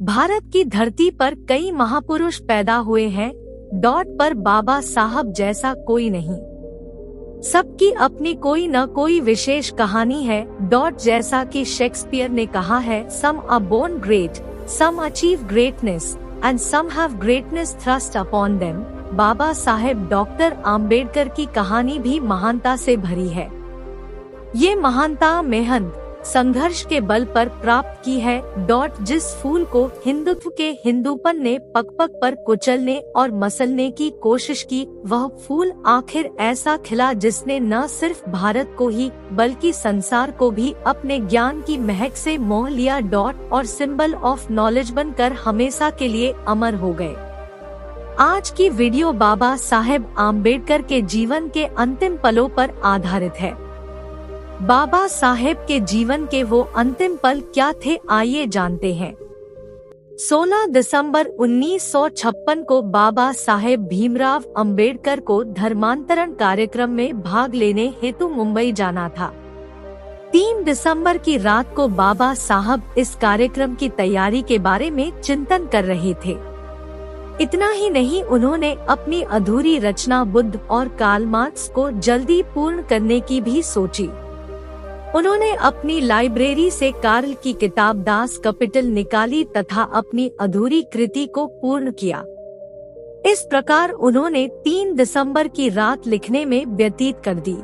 भारत की धरती पर कई महापुरुष पैदा हुए हैं, पर बाबा साहब जैसा कोई नहीं। सबकी अपनी कोई न कोई विशेष कहानी है, जैसा कि शेक्सपियर ने कहा है, some are born great, some achieve greatness and some have greatness thrust upon them. Baba Saheb doctor Ambedkar की कहानी भी महानता से भरी है। ये महानता मेहनत संघर्ष के बल पर प्राप्त की है। जिस फूल को हिंदुत्व के हिंदूपन ने पग पग पर कुचलने और मसलने की कोशिश की, वह फूल आखिर ऐसा खिला जिसने न सिर्फ भारत को ही बल्कि संसार को भी अपने ज्ञान की महक से मोह लिया। और सिंबल ऑफ नॉलेज बनकर हमेशा के लिए अमर हो गए। आज की वीडियो बाबा साहेब आम्बेडकर के जीवन के अंतिम पलों पर आधारित है। बाबा साहेब के जीवन के वो अंतिम पल क्या थे, आइए जानते हैं। 16 दिसंबर 1956 को बाबा साहेब भीमराव अंबेडकर को धर्मांतरण कार्यक्रम में भाग लेने हेतु मुंबई जाना था। 3 दिसंबर की रात को बाबा साहब इस कार्यक्रम की तैयारी के बारे में चिंतन कर रहे थे। इतना ही नहीं, उन्होंने अपनी अधूरी रचना बुद्ध और कार्ल मार्क्स को जल्दी पूर्ण करने की भी सोची। उन्होंने अपनी लाइब्रेरी से कार्ल की किताब दास कैपिटल निकाली तथा अपनी अधूरी कृति को पूर्ण किया। इस प्रकार उन्होंने 3 दिसंबर की रात लिखने में व्यतीत कर दी।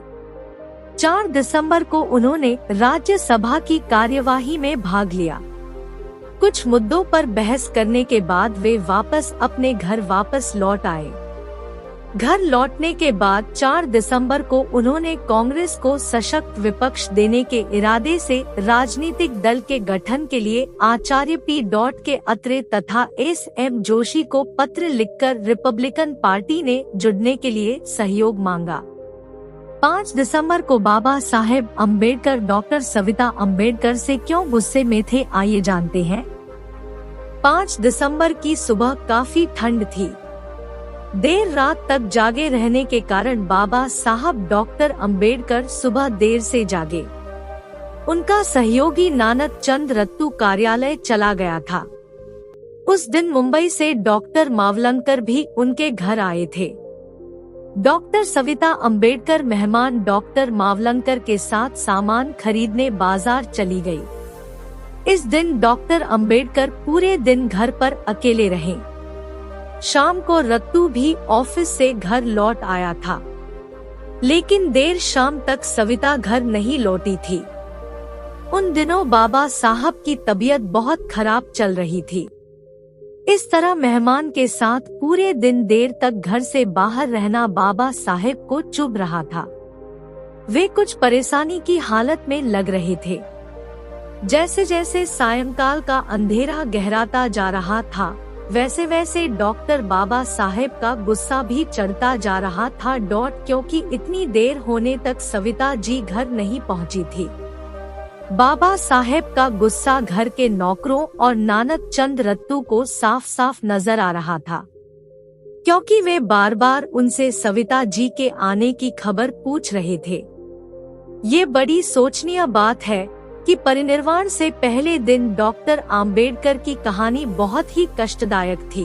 4 दिसंबर को उन्होंने राज्यसभा की कार्यवाही में भाग लिया। कुछ मुद्दों पर बहस करने के बाद वे वापस अपने घर लौट आए। घर लौटने के बाद 4 दिसंबर को उन्होंने कांग्रेस को सशक्त विपक्ष देने के इरादे से राजनीतिक दल के गठन के लिए आचार्य पी. के अत्रे तथा S.M. जोशी को पत्र लिखकर रिपब्लिकन पार्टी ने जुड़ने के लिए सहयोग मांगा। 5 दिसंबर को बाबा साहेब अम्बेडकर डॉक्टर सविता अम्बेडकर से क्यों गुस्से में थे, आइए जानते हैं। 5 दिसंबर की सुबह काफी ठंड थी। देर रात तक जागे रहने के कारण बाबा साहब डॉक्टर अंबेडकर सुबह देर से जागे। उनका सहयोगी नानक चंद रत्तू कार्यालय चला गया था। उस दिन मुंबई से डॉक्टर मावलंकर भी उनके घर आए थे। डॉक्टर सविता अंबेडकर मेहमान डॉक्टर मावलंकर के साथ सामान खरीदने बाजार चली गई। इस दिन डॉक्टर अंबेडकर पूरे दिन घर पर अकेले रहे। शाम को रत्तू भी ऑफिस से घर लौट आया था, लेकिन देर शाम तक सविता घर नहीं लौटी थी। उन दिनों बाबा साहब की तबीयत बहुत खराब चल रही थी। इस तरह मेहमान के साथ पूरे दिन देर तक घर से बाहर रहना बाबा साहेब को चुभ रहा था। वे कुछ परेशानी की हालत में लग रहे थे। जैसे जैसे सायंकाल का अंधेरा गहराता जा रहा था, वैसे वैसे डॉक्टर बाबा साहेब का गुस्सा भी चढ़ता जा रहा था। क्योंकि इतनी देर होने तक सविता जी घर नहीं पहुंची थी। बाबा साहेब का गुस्सा घर के नौकरों और नानक चंद रत्तू को साफ साफ नजर आ रहा था, क्योंकि वे बार बार उनसे सविता जी के आने की खबर पूछ रहे थे। ये बड़ी सोचनीय बात है कि परिनिर्वाण से पहले दिन डॉक्टर आम्बेडकर की कहानी बहुत ही कष्टदायक थी।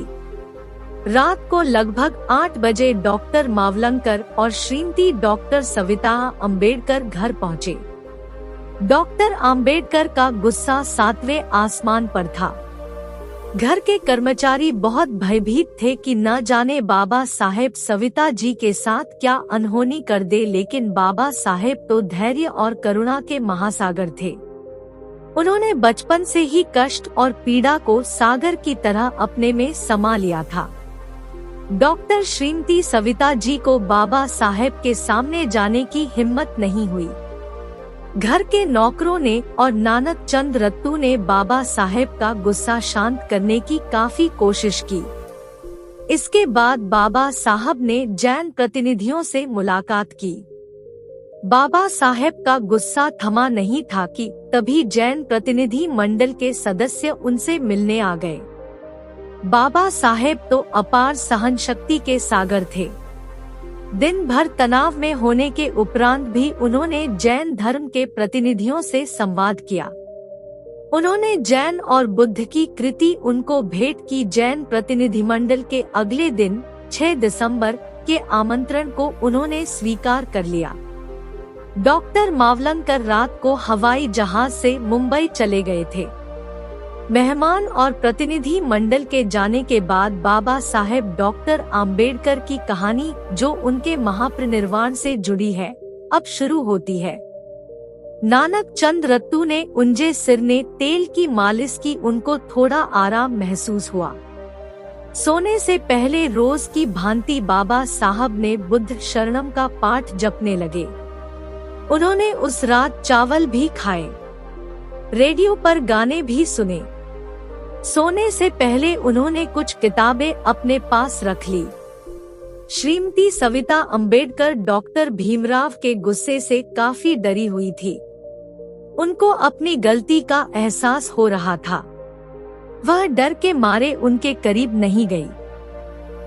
रात को लगभग 8 बजे डॉक्टर मावलंकर और श्रीमती डॉक्टर सविता अम्बेडकर घर पहुँचे। डॉक्टर आम्बेडकर का गुस्सा 7वें आसमान पर था। घर के कर्मचारी बहुत भयभीत थे कि न जाने बाबा साहेब सविता जी के साथ क्या अनहोनी कर दे, लेकिन बाबा साहेब तो धैर्य और करुणा के महासागर थे। उन्होंने बचपन से ही कष्ट और पीड़ा को सागर की तरह अपने में समा लिया था। डॉक्टर श्रीमती सविता जी को बाबा साहेब के सामने जाने की हिम्मत नहीं हुई। घर के नौकरों ने और नानक चंद रत्तू ने बाबा साहेब का गुस्सा शांत करने की काफी कोशिश की। इसके बाद बाबा साहब ने जैन प्रतिनिधियों से मुलाकात की। बाबा साहेब का गुस्सा थमा नहीं था कि तभी जैन प्रतिनिधि मंडल के सदस्य उनसे मिलने आ गए। बाबा साहेब तो अपार सहन शक्ति के सागर थे। दिन भर तनाव में होने के उपरांत भी उन्होंने जैन धर्म के प्रतिनिधियों से संवाद किया। उन्होंने जैन और बुद्ध की कृति उनको भेंट की। जैन प्रतिनिधिमंडल के अगले दिन 6 दिसंबर के आमंत्रण को उन्होंने स्वीकार कर लिया। डॉक्टर मावलंकर रात को हवाई जहाज से मुंबई चले गए थे। मेहमान और प्रतिनिधि मंडल के जाने के बाद बाबा साहेब डॉक्टर आम्बेडकर की कहानी, जो उनके महापरिनिर्वाण से जुड़ी है, अब शुरू होती है। नानक चंद रत्तू ने उंजे सिर ने तेल की मालिश की, उनको थोड़ा आराम महसूस हुआ। सोने से पहले रोज की भांति बाबा साहब ने बुद्ध शरणम का पाठ जपने लगे। उन्होंने उस रात चावल भी खाए, रेडियो पर गाने भी सुने। सोने से पहले उन्होंने कुछ किताबें अपने पास रख ली। श्रीमती सविता अंबेडकर डॉक्टर भीमराव के गुस्से से काफी डरी हुई थी। उनको अपनी गलती का एहसास हो रहा था। वह डर के मारे उनके करीब नहीं गई।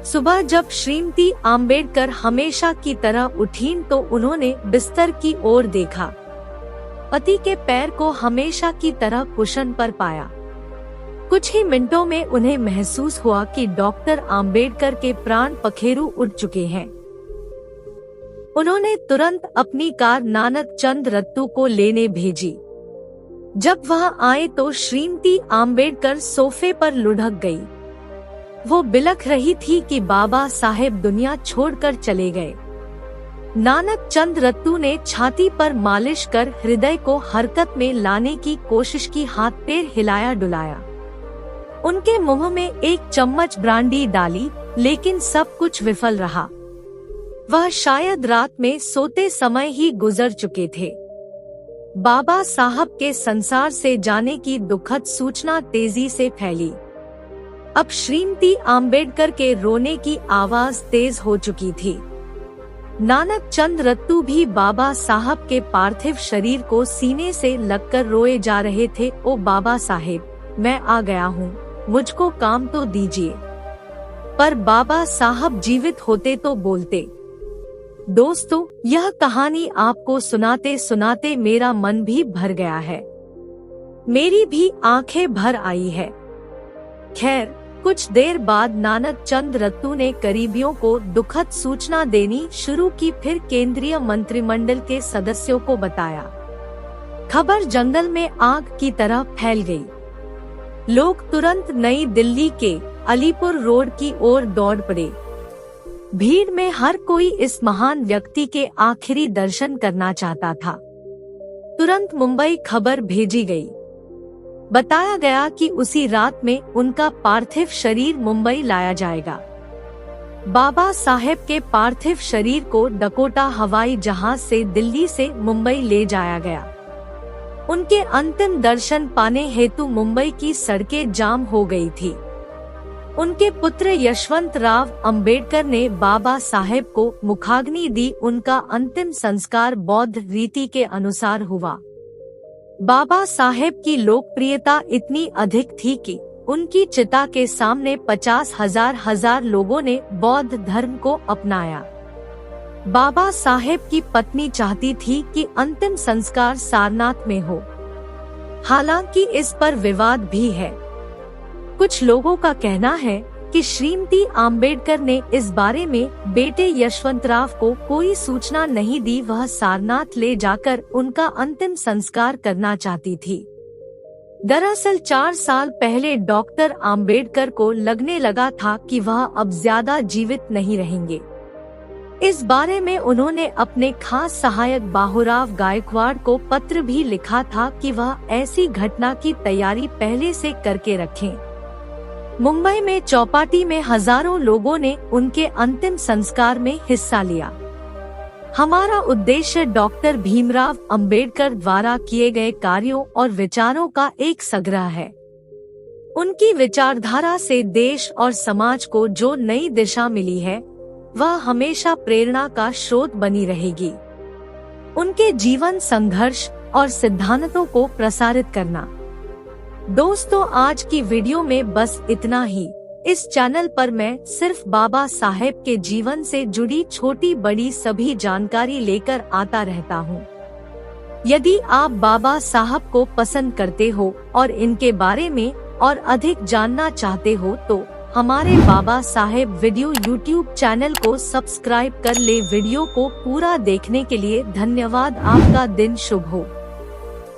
सुबह जब श्रीमती अंबेडकर हमेशा की तरह उठीं तो उन्होंने बिस्तर की ओर देखा। पति के पैर को हमेशा की तरह कुशन पर पाया। कुछ ही मिनटों में उन्हें महसूस हुआ कि डॉक्टर आम्बेडकर के प्राण पखेरु उड़ चुके हैं। उन्होंने तुरंत अपनी कार नानक चंद रत्तू को लेने भेजी। जब वह आए तो श्रीमती आम्बेडकर सोफे पर लुढ़क गई। वो बिलख रही थी कि बाबा साहेब दुनिया छोड़कर चले गए। नानक चंद रत्तू ने छाती पर मालिश कर हृदय को हरकत में लाने की कोशिश की। हाथ पैर हिलाया डुलाया। उनके मुंह में एक चम्मच ब्रांडी डाली, लेकिन सब कुछ विफल रहा। वह शायद रात में सोते समय ही गुजर चुके थे। बाबा साहब के संसार से जाने की दुखद सूचना तेजी से फैली। अब श्रीमती आम्बेडकर के रोने की आवाज तेज हो चुकी थी। नानक चंद रत्तू भी बाबा साहब के पार्थिव शरीर को सीने से लगकर रोए जा रहे थे। ओ बाबा साहेब, मैं आ गया हूँ, मुझको काम तो दीजिए। पर बाबा साहब जीवित होते तो बोलते। दोस्तों, यह कहानी आपको सुनाते सुनाते मेरा मन भी भर गया है। मेरी भी आंखें भर आई है। खैर, कुछ देर बाद नानक चंद रत्तू ने करीबियों को दुखद सूचना देनी शुरू की। फिर केंद्रीय मंत्रिमंडल के सदस्यों को बताया। खबर जंगल में आग की तरह फैल गई। लोग तुरंत नई दिल्ली के अलीपुर रोड की ओर दौड़ पड़े। भीड़ में हर कोई इस महान व्यक्ति के आखिरी दर्शन करना चाहता था। तुरंत मुंबई खबर भेजी गई। बताया गया कि उसी रात में उनका पार्थिव शरीर मुंबई लाया जाएगा। बाबा साहेब के पार्थिव शरीर को डकोटा हवाई जहाज से दिल्ली से मुंबई ले जाया गया। उनके अंतिम दर्शन पाने हेतु मुंबई की सड़कें जाम हो गई थी। उनके पुत्र यशवंत राव अंबेडकर ने बाबा साहेब को मुखाग्नि दी। उनका अंतिम संस्कार बौद्ध रीति के अनुसार हुआ। बाबा साहेब की लोकप्रियता इतनी अधिक थी कि उनकी चिता के सामने 50,000 लोगों ने बौद्ध धर्म को अपनाया। बाबा साहेब की पत्नी चाहती थी कि अंतिम संस्कार सारनाथ में हो। हालांकि इस पर विवाद भी है। कुछ लोगों का कहना है कि श्रीमती आम्बेडकर ने इस बारे में बेटे यशवंतराव को कोई सूचना नहीं दी। वह सारनाथ ले जाकर उनका अंतिम संस्कार करना चाहती थी। दरअसल 4 साल पहले डॉक्टर आम्बेडकर को लगने लगा था कि वह अब ज्यादा जीवित नहीं रहेंगे। इस बारे में उन्होंने अपने खास सहायक बाबूराव गायकवाड़ को पत्र भी लिखा था कि वह ऐसी घटना की तैयारी पहले से करके रखें। मुंबई में चौपाटी में हजारों लोगों ने उनके अंतिम संस्कार में हिस्सा लिया। हमारा उद्देश्य डॉक्टर भीमराव अंबेडकर द्वारा किए गए कार्यों और विचारों का एक संग्रह है। उनकी विचारधारा से देश और समाज को जो नई दिशा मिली है, वह हमेशा प्रेरणा का स्रोत बनी रहेगी। उनके जीवन, संघर्ष और सिद्धांतों को प्रसारित करना। दोस्तों, आज की वीडियो में बस इतना ही। इस चैनल पर मैं सिर्फ बाबा साहेब के जीवन से जुड़ी छोटी बड़ी सभी जानकारी लेकर आता रहता हूँ। यदि आप बाबा साहब को पसंद करते हो और इनके बारे में और अधिक जानना चाहते हो तो हमारे Baba Saheb video YouTube channel को सब्सक्राइब कर ले। वीडियो को पूरा देखने के लिए धन्यवाद। आपका दिन शुभ हो।